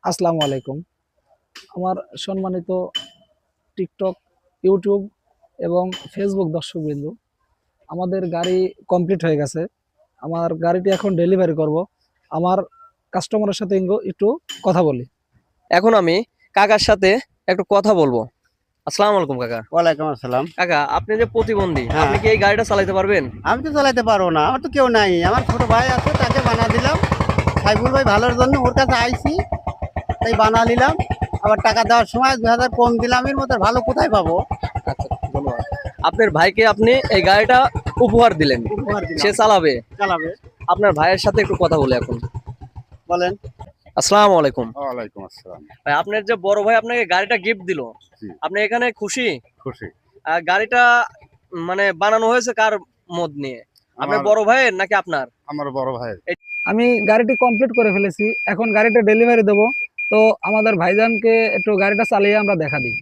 আসসালামু আলাইকুম। আমার সম্মানিত টিকটক, ইউটিউব এবং ফেসবুক দর্শকবৃন্দ, আমাদের গাড়ি কমপ্লিট হয়ে গেছে। আমার গাড়িটি এখন ডেলিভারি করব। আমার কাস্টমারের সাথে একটু কথা বলি। এখন আমি কাকার সাথে একটু কথা বলবো। আসসালামু আলাইকুম কাকা। ওয়ালাইকুম আসসালাম। কাকা, আপনি যে প্রতিবন্ধী, হ্যাঁ, আপনি কি এই গাড়িটা চালাতে পারবেন? আমি তো চালাতে পারবো না, আমার তো কেউ নাই। আমার ছোট ভাই আছে, তাকে বানা দিলাম। সাইফুল ভাই ভালোর জন্য ওর কাছে আইছি, তাই বানা নিলাম। আবার টাকা দেওয়ার সময় 2000 কম দিলাম। এর মধ্যে ভালো কোথায় পাবো? আচ্ছা, ধন্যবাদ। আপনার ভাইকে আপনি এই গাড়িটা উপহার দিলেন, উপহার দিলাম। সে চালাবে। চালাবে। আপনার ভাইয়ের সাথে একটু কথা বলি এখন। বলেন। আসসালামু আলাইকুম। ওয়ালাইকুম আসসালাম। ভাই, আপনার যে বড় ভাই আপনাকে গাড়িটা গিফট দিল, জি। আপনি এখানে খুশি? খুশি। গাড়িটা মানে বানানো হয়েছে কার মত নিয়ে? আপনার বড় ভাইয়ের নাকি আপনার? আমার বড় ভাই। আমি গাড়িটি কমপ্লিট করে ফেলেছি, এখন গাড়িটা ডেলিভারি দেবো। তো আমাদের ভাইজানকে একটু গাড়িটা চালিয়ে আমরা দেখা দিই।